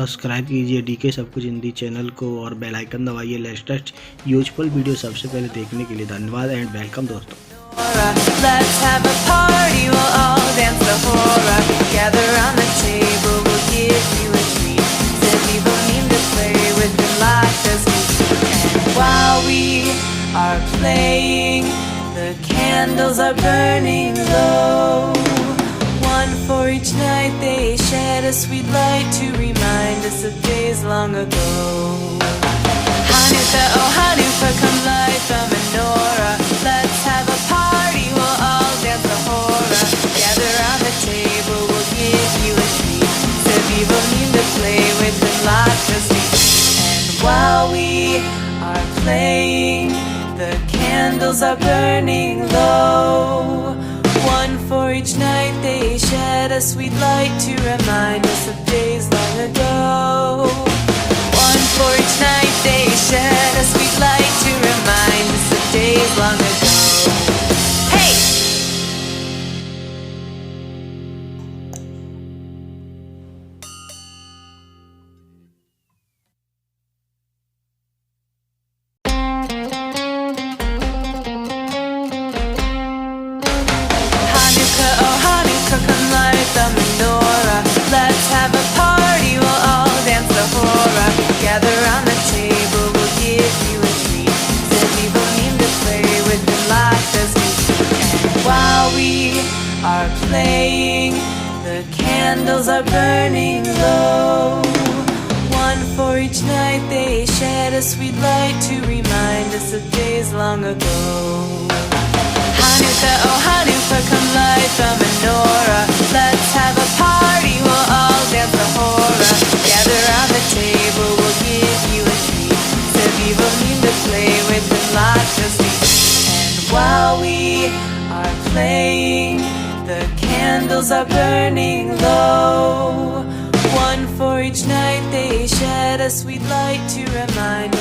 Subscribe कीजिए DK सब कुछ हिंदी चैनल को और बेल आइकन दबाइए लेटेस्ट यूजफुल वीडियो सबसे पहले देखने के लिए। धन्यवाद एंड वेलकम दोस्तों। Let's have a party, we'll all dance the hora. Gather around the table, we'll give you a treat. Said people need to play with their life as we speak. And while we are playing, the candles are burning low. One for each night, they shed a sweet light to remind us of days long ago. Hanukkah, oh Hanukkah, come light the menorah. Let's have a party, we'll all dance the hora. Gather around the table, we'll give you a treat. So people need to play with the light just me. And while we are playing, the candles are burning low. One for each night, they shed a sweet light to remind us of days long ago. One for each night, they shed a sweet light to remind us of days long ago. Hey! Hanukkah, oh Hanukkah, come light the menorah. Let's have a party, we'll all dance the hora. Gather around the table, we'll give you a treat. Said people need to play with the light as we speak. And while we are playing, the candles are burning low. One for each night, they shed a sweet light to remind us of days long ago. Hanukkah, oh Hanukkah, come light the menorah. Let's have a party, we'll all dance the hora. Gather around the table, we'll give you a treat. So people need to play with the light just me. And while we are playing, the candles are burning low. One for each night, they shed a sweet light to remind